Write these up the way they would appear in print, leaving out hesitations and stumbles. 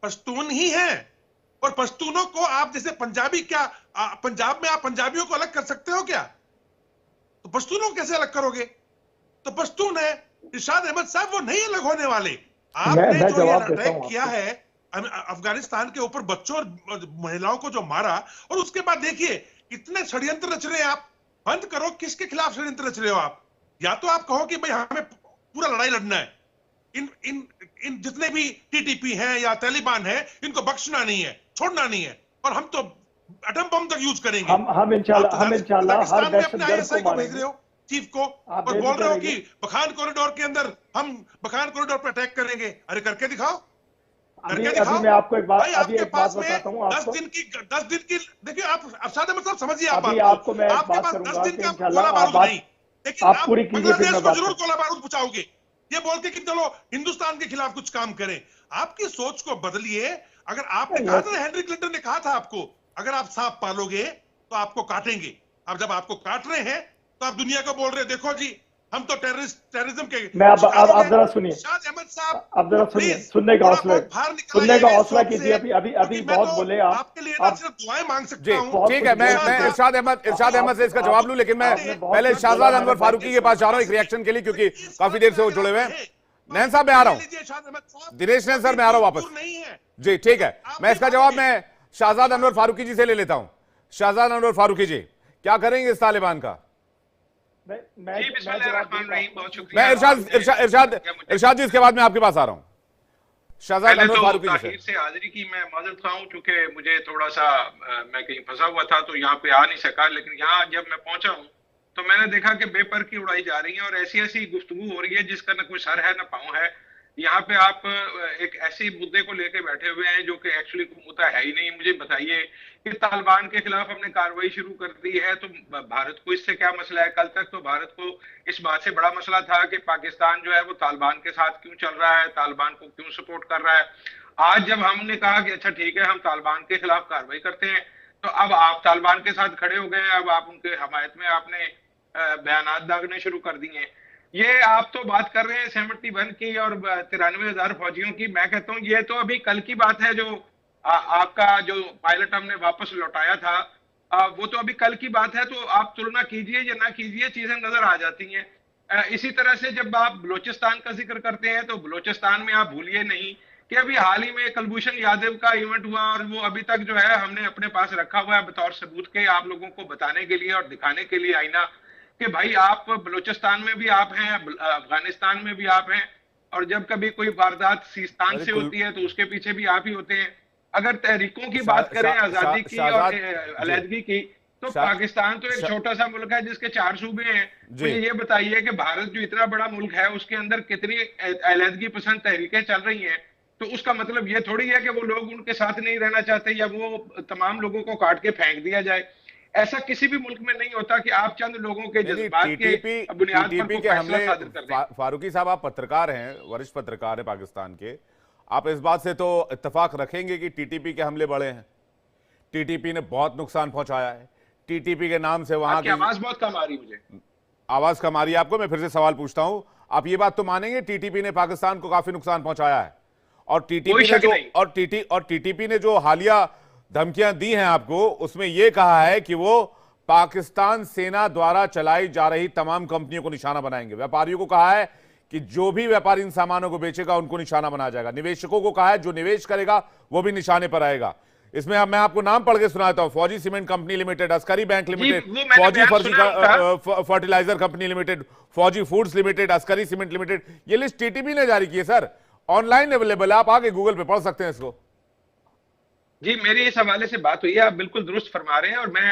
पश्तून ही हैं। और पश्तूनों को आप जैसे पंजाबी, क्या पंजाब में आप पंजाबियों को अलग कर सकते हो क्या? तो पश्तूनों को कैसे अलग करोगे? तो पश्तून है, इरशाद अहमद साहब वो नहीं अलग होने वाले। आपने जो ये अटैक किया है अफगानिस्तान के ऊपर, बच्चों और महिलाओं को जो मारा, और उसके बाद देखिए कितने षड्यंत्र रच रहे हैं आप। बंद करो, किसके खिलाफ षड्यंत्र रच रहे हो आप? या तो आप कहो कि भाई हमें पूरा लड़ाई लड़ना है, इन इन इन जितने भी टीटीपी हैं या तालिबान है, इनको बख्शना नहीं है, छोड़ना नहीं है, और हम तो एटम बम तक यूज करेंगे। हम इंशाल्लाह पाकिस्तान में अपने आईएसआई को भेज रहे हो, चीफ को, और बोल रहे हो कि बखान कॉरिडोर के अंदर हम बखान कॉरिडोर पर अटैक करेंगे। अरे करके दिखाओ, करके दिखाओ। मैं आपको एक बात, भाई आपके पास में 10 दिन की देखिए, आप अरशद अहमद साहब समझिए, आप बात आपको मैं आपके पास 10 दिन का गोला आप बारूद नहीं, लेकिन आप पूरी बांग्लादेश को जरूर गोला बारूद पहुंचाओगे, ये बोल के कि चलो हिंदुस्तान के खिलाफ कुछ काम करें। आपकी सोच को बदलिए। अगर आपने कहा था, हेनरी क्लिंटन ने कहा था आपको, अगर आप सांप पालोगे तो आपको काटेंगे। अब जब आपको काट रहे हैं तो आप दुनिया को बोल रहे हैं देखो जी हम तो टेररिज्म के। मैं आप जरा सुनिए, अहमद साहब आप जरा सुनिए, सुनने का हौसला कीजिए। अभी बहुत बोले आप, आपके लिए ना सिर्फ दुआएं मांग सकता हूं। ठीक है, मैं इरशाद अहमद से इसका जवाब लूं, लेकिन मैं पहले शहजाद अनवर फारूकी के पास जा रहा हूं एक रिएक्शन के लिए, क्योंकि काफी देर से वो जुड़े हुए हैं। नैन साहब मैं आ रहा हूं, दिनेश नैन सर मैं आ रहा हूं वापस जी। ठीक है, मैं इसका जवाब मैं शहजाद अनवर फारूकी जी से ले लेता हूं। शहजाद अनवर फारूकी जी, क्या करेंगे इस तालिबान का? मैं इरशाद जी इसके बाद मैं आपके पास आ रहा हूं। शहजाद अनवर फारूकी जी से हाजिरी की मैं माजरत खा हूं, क्योंकि मुझे थोड़ा सा मैं कहीं फंसा हुआ था तो यहाँ पे आ नहीं सका। लेकिन यहाँ जब मैं पहुंचा हूं तो मैंने देखा कि बेपर की उड़ाई जा रही है और ऐसी ऐसी गुफ्तगू हो रही है जिसका ना कोई सर है ना पांव है। यहाँ पे आप एक ऐसे मुद्दे को लेके बैठे हुए हैं जो कि एक्चुअली कोई मुद्दा है ही नहीं। मुझे बताइए कि तालिबान के खिलाफ हमने कार्रवाई शुरू कर दी है तो भारत को इससे क्या मसला है? कल तक तो भारत को इस बात से बड़ा मसला था कि पाकिस्तान जो है वो तालिबान के साथ क्यों चल रहा है, तालिबान को क्यों सपोर्ट कर रहा है। आज जब हमने कहा कि अच्छा ठीक है हम तालिबान के खिलाफ कार्रवाई करते हैं, तो अब आप तालिबान के साथ खड़े हो गए हैं, अब आप उनके हमायत में आपने बयानात दागने शुरू कर दिए। ये आप तो बात कर रहे हैं 71 की और 93,000 फौजियों की। मैं कहता हूं ये तो अभी कल की बात है। जो आपका जो पायलट हमने वापस लौटाया था वो तो अभी कल की बात है। तो आप तुलना कीजिए या ना कीजिए, चीजें नजर आ जाती हैं। इसी तरह से जब आप बलोचिस्तान का जिक्र करते हैं तो बलोचिस्तान में आप भूलिए नहीं कि अभी हाल ही में कुलभूषण यादव का इवेंट हुआ और वो अभी तक जो है हमने अपने पास रखा हुआ है बतौर सबूत के, आप लोगों को बताने के लिए और दिखाने के लिए आईना कि भाई आप बलूचिस्तान में भी आप हैं, अफगानिस्तान में भी आप हैं, और जब कभी कोई वारदात सीस्तान से होती है तो उसके पीछे भी आप ही होते हैं। अगर तहरीकों की बात करें आजादी की और अलहदगी की, तो पाकिस्तान तो एक छोटा सा मुल्क है जिसके 4 सूबे हैं। मुझे ये बताइए कि भारत जो इतना बड़ा मुल्क है उसके अंदर कितनी अलहदगी पसंद तहरीकें चल रही हैं। तो उसका मतलब ये थोड़ी है कि वो लोग उनके साथ नहीं रहना चाहते या वो तमाम लोगों को काट के फेंक दिया जाए। ऐसा किसी भी मुल्क में नहीं होता कि आप चंद लोगों के जज्बात के बुनियाद पर कोई फैसला सादर कर दें। फारूकी साहब आप पत्रकार हैं, वरिष्ठ पत्रकार हैं पाकिस्तान के, आप इस बात से तो इत्तेफाक रखेंगे कि टीटीपी के हमले बड़े हैं। टीटीपी ने बहुत नुकसान पहुंचाया है। टीटीपी के नाम से वहां की आवाज बहुत कम आ रही, मुझे आवाज कम आ रही है आपको। मैं फिर से सवाल पूछता हूं, आप ये बात तो मानेंगे टीटीपी ने पाकिस्तान को काफी नुकसान पहुंचाया है? और टीटीपी ने जो हालिया धमकियां दी हैं आपको, उसमें यह कहा है कि वो पाकिस्तान सेना द्वारा चलाई जा रही तमाम कंपनियों को निशाना बनाएंगे। व्यापारियों को कहा है कि जो भी व्यापारी इन सामानों को बेचेगा उनको निशाना बनाया जाएगा। निवेशकों को कहा है जो निवेश करेगा वो भी निशाने पर आएगा। इसमें अब मैं आपको नाम पढ़ के सुनाता हूं। फौजी cement company limited, Askari bank limited, फौजी फर्टिलाइजर कंपनी लिमिटेड, फौजी foods limited, Askari cement limited. ये लिस्ट टीटीपी ने जारी की है सर, ऑनलाइन अवेलेबल है, आप आके गूगल पे पढ़ सकते हैं इसको। जी मेरी इस हवाले से बात हुई है, आप बिल्कुल दुरुस्त फरमा रहे हैं। और मैं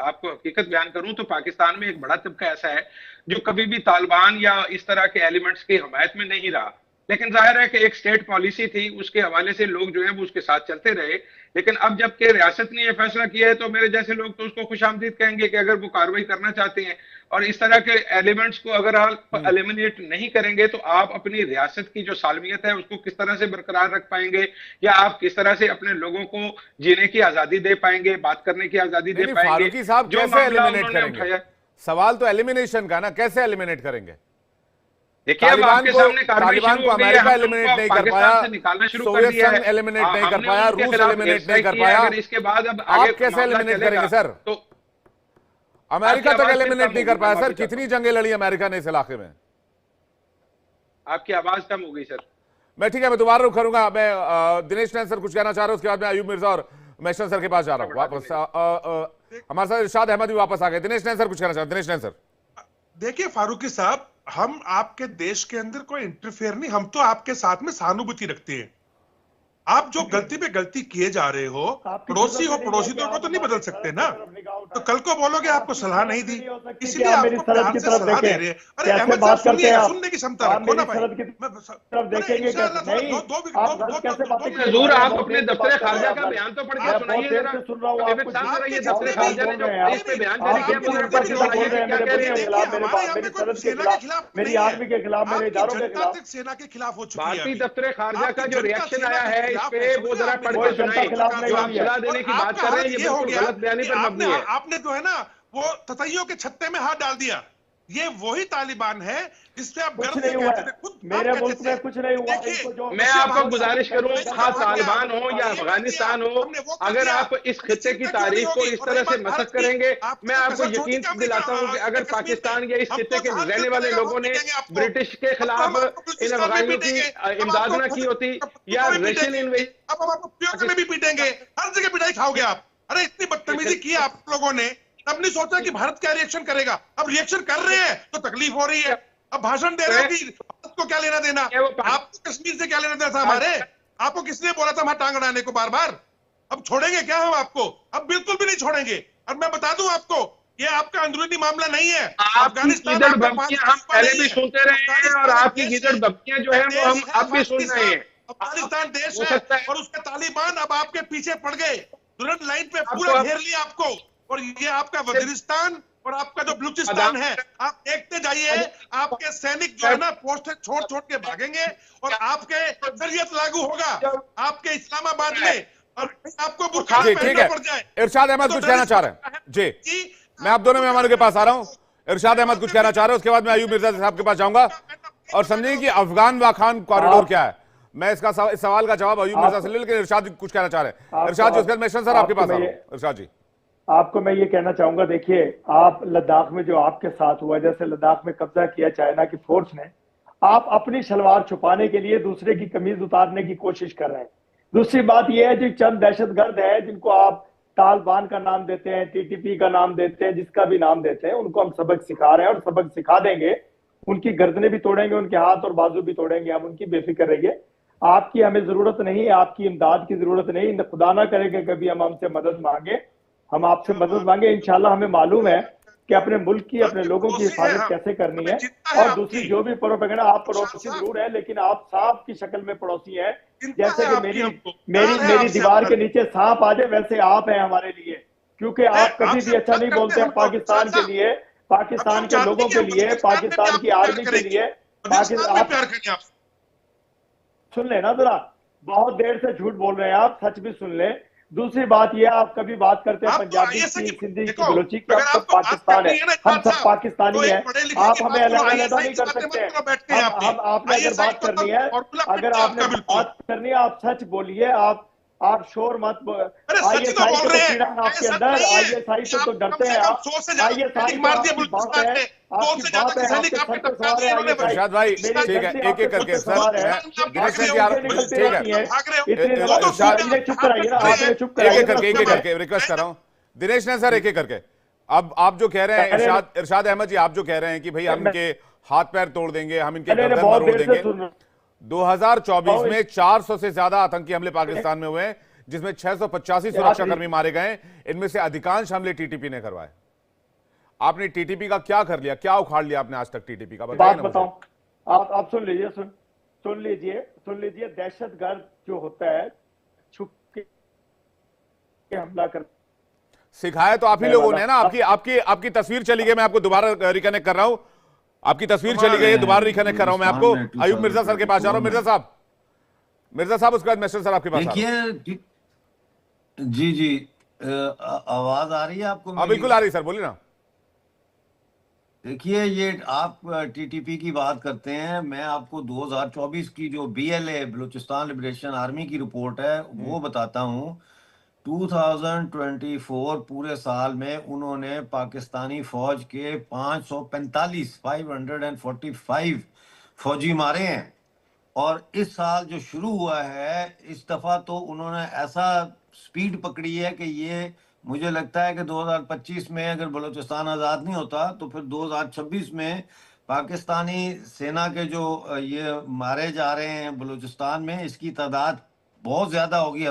आपको हकीकत बयान करूं तो पाकिस्तान में एक बड़ा तबका ऐसा है जो कभी भी तालिबान या इस तरह के एलिमेंट्स की हमायत में नहीं रहा। लेकिन जाहिर है कि एक स्टेट पॉलिसी थी, उसके हवाले से लोग जो है वो उसके साथ चलते रहे। लेकिन अब जबकि रियासत ने यह फैसला किया है तो मेरे जैसे लोग तो उसको खुशामदीद कहेंगे कि अगर वो कार्रवाई करना चाहते हैं और इस तरह के एलिमेंट्स को अगर आप एलिमिनेट नहीं करेंगे तो आप अपनी रियासत की जो सालमियत है उसको किस तरह से बरकरार रख पाएंगे, या आप किस तरह से अपने लोगों को जीने की आजादी दे पाएंगे, बात करने की आजादी दे पाएंगे। फारूकी साहब कैसे एलिमिनेट करेंगे? सवाल तो एलिमिनेशन का ना, कैसे एलिमिनेट करेंगे? देखिए अब आपके सामने तालिबान को अमेरिका एलिमिनेट नहीं कर पाया, सोवियत संघ एलिमिनेट नहीं कर पाया, रूस एलिमिनेट नहीं कर पाया, इसके बाद अब आप कैसे एलिमिनेट करेंगे सर? तो अमेरिका तक एलिमिनेट नहीं कर पाया सर। कितनी जंगें लड़ी अमेरिका ने इस इलाके में? आपकी आवाज कम हो गई सर। मैं ठीक है, मैं दोबारा रुख करूंगा। मैं दिनेश नैन सर कुछ कहना चाह रहा हूं, उसके बाद मैं अयूब मिर्जा और मैशन सर के पास जा रहा हूं वापस। हमारे साथ इरशाद अहमद भी वापस आ गए। दिनेश नैन सर कुछ कहना चाह रहे हैं? दिनेश नैन सर देखिए फारूकी साहब, हम आपके देश के अंदर कोई इंटरफेयर नहीं, हम तो आपके साथ में सहानुभूति रखते हैं। आप जो गलती पे गलती किए जा रहे हो, पड़ोसी हो, पड़ोसी को तो नहीं बदल सकते ना। तो कल को बोलोगे आपको सलाह नहीं दी, इसलिए आपको प्यार से सलाह दे रहे हैं। अरे अहमद साहब सुनिए, सुनने की क्षमता रखो ना भाई। हुजूर आप अपने दफ्तर खारजा का बयान तो पढ़ के सुनाइए जरा। सुन रहा हूँ आपको, दफ्तर खारजा ने जो इस पे बयान जारी किया, मेरी आर्मी के खिलाफ, मेरे इदारों के खिलाफ, सेना के खिलाफ हो चुकी है। भारतीय दफ्तर खारजा का जो रिएक्शन आया है इस पे, वो जरा पढ़ के सुनाइए। जो आप सलाह देने की बात कर रहे हैं, ये बिल्कुल गलत बयानी पर मबनी है। आपने जो है ना वो ततैयों के छत्ते में हाथ डाल दिया। ये वही तालिबान है जिससे आप गर्व से कहते थे, खुद मेरे मुल्क में कुछ नहीं हुआ। मैं आपको गुजारिश करूं, खास तालिबान हो या अफगानिस्तान हो, अगर आप इस खित्ते की तारीख को इस तरह से मसक करेंगे, मैं आपको यकीन दिलाता हूं कि अगर पाकिस्तान या इस खित्ते के रहने वाले लोगों ने ब्रिटिश के खिलाफ इन अफगानियों की इमदाद न की होती या रशियन इन्वेजन, अब आपको में भी पीटेंगे, हर जगह पिटाई खाओगे आप। अरे इतनी बदतमीजी की आप लोगों ने, तब नहीं सोचा कि भारत क्या रिएक्शन करेगा। अब रिएक्शन कर रहे हैं तो तकलीफ हो रही है। अब भाषण दे रहे हो कि भारत को क्या लेना देना, आपको कश्मीर से क्या लेना देना था हमारे? आपको किसने बोला था वहां टांग अड़ाने को बार बार? अब छोड़ेंगे क्या हम आपको? अब बिल्कुल भी नहीं छोड़ेंगे। और मैं बता दूं आपको, ये आपका अंदरूनी मामला नहीं है। अफगानिस्तान हम पहले भी सुनते रहे हैं और आपकी गिदड़ बम्कियां जो है वो हम अब भी सुन रहे हैं। अफगानिस्तान देश है और उसके तालिबान अब आपके पीछे पड़ गए, तुरंत लाइन पे पूरा घेर लिया आपको। और ये आपका वजीरिस्तान और आपका जो बलूचिस्तान है, आप देखते जाइए, आपके सैनिक जो है ना पोस्ट छोड़ छोड़ के भागेंगे और आपके शरीयत लागू होगा आपके इस्लामाबाद में और आपको बुर्का पहनना पड़ जाए। इरशाद अहमद कुछ कहना चाह रहे हैं जी? मैं आप दोनों मेहमानों के पास आ रहा हूं। इरशाद अहमद कुछ कहना चाह रहे हैं, उसके बाद मैं अयूब मिर्जा साहब के पास जाऊंगा। और समझिए कि अफगान वाखान कॉरिडोर क्या है। मैं इसका इस सवाल का जवाब अयूब मिर्जा से ले, लेकिन इरशाद कुछ कहना चाह रहे हैं। इरशाद जी, उसके बाद मैशन सर आपके पास आ रहा हूं। इरशाद जी, आपको मैं ये कहना चाहूंगा, देखिए आप लद्दाख में जो आपके साथ हुआ, जैसे लद्दाख में कब्जा किया चाइना की फोर्स ने, आप अपनी शलवार छुपाने के लिए दूसरे की कमीज उतारने की कोशिश कर रहे हैं। दूसरी बात यह है जो चंद दहशतगर्द है जिनको आप तालिबान का नाम देते हैं, टीटीपी का नाम देते हैं, जिसका भी नाम देते हैं, उनको हम सबक सिखा रहे हैं और सबक सिखा देंगे। उनकी गर्दनें भी तोड़ेंगे, उनके हाथ और बाजू भी तोड़ेंगे, हम उनकी बेफिक्र रहिए। आपकी हमें जरूरत नहीं है, आपकी इमदाद की जरूरत नहीं। खुदा ना करेंगे कभी हम हमसे मदद मांगे, हम आपसे मदद मांगे। इंशाल्लाह हमें मालूम है कि अपने मुल्क की, अपने लोगों की हिफाजत कैसे करनी है। और दूसरी जो भी प्रोपेगेंडा, आप पड़ोसी जरूर है लेकिन आप सांप की शक्ल में पड़ोसी हैं। जैसे कि मेरी दीवार के नीचे सांप आ जाए, वैसे आप हैं हमारे लिए, क्योंकि आप कभी भी अच्छा नहीं बोलते हैं पाकिस्तान के लिए, पाकिस्तान के लोगों के लिए, पाकिस्तान की आर्मी के लिए। आप सुन लेना जरा, बहुत देर से झूठ बोल रहे हैं आप, सच भी सुन ले। दूसरी बात यह, आप कभी बात करते हैं पंजाबी की, सिंधी की, बलोची की, आप सब पाकिस्तान है, हम सब पाकिस्तानी हैं। आप हमें अलग-अलग नहीं कर सकते। हम आपने अगर बात करनी है, अगर आपने बात करनी है, आप सच बोलिए। आप शोर मत। ISI को कीड़ा आपके अंदर, ISI से तो डरते हैं आप। ISI बात है, आपकी बात है, आपके सर पे सवार है। इरशाद भाई ठीक है, एक एक करके सर, दिनेश जी ठीक है, चुप कराइए ना, आपने चुप कराइए, एक एक करके रिक्वेस्ट कर रहा हूं। दिनेश ने सर एक एक करके, अब आप जो कह रहे हैं इरशाद अहमद जी, आप जो कह रहे हैं कि भाई हम इनके हाथ पैर तोड़ देंगे, हम इनके गर्दन मरोड़ देंगे। 2024 में 400 से ज्यादा आतंकी हमले पाकिस्तान में हुए हैं, जिसमें 685 सुरक्षाकर्मी मारे गए। इनमें से अधिकांश हमले टीटीपी ने करवाए। आपने टीटीपी का क्या कर लिया, क्या उखाड़ लिया आपने आज तक टीटीपी का? बात बताऊं, आप सुन लीजिए, सुन लीजिए। दहशतगर्द जो होता है छुप के हमला कर, सिखाया तो आप ही लोगों ने ना। आपकी तस्वीर चली गई, मैं आपको दोबारा रिकनेक्ट कर रहा हूं। आपकी तस्वीर चली गई है, दोबारा रिकनेक्ट कर रहा हूं मैं आपको। अयूब मिर्जा सर के पास जा रहा हूं। मिर्जा साहब, उसके बाद मैसेज सर आपके पास। देखिए जी, आवाज आ रही है आपको? हाँ बिल्कुल आ रही सर, बोलिए ना। देखिए, ये आप टीटीपी की बात करते हैं, मैं आपको 2024 की जो बीएलए बलूचिस्तान लिबरेशन आर्मी की रिपोर्ट है वो बताता हूँ। 2024 पूरे साल में उन्होंने पाकिस्तानी फौज के 545 फौजी मारे हैं। और इस साल जो शुरू हुआ है, इस दफा तो उन्होंने ऐसा स्पीड पकड़ी है कि ये मुझे लगता है कि 2025 में अगर बलूचिस्तान आज़ाद नहीं होता तो फिर 2026 में पाकिस्तानी सेना के जो ये मारे जा रहे हैं बलूचिस्तान में, इसकी तादाद बहुत ज़्यादा होगी।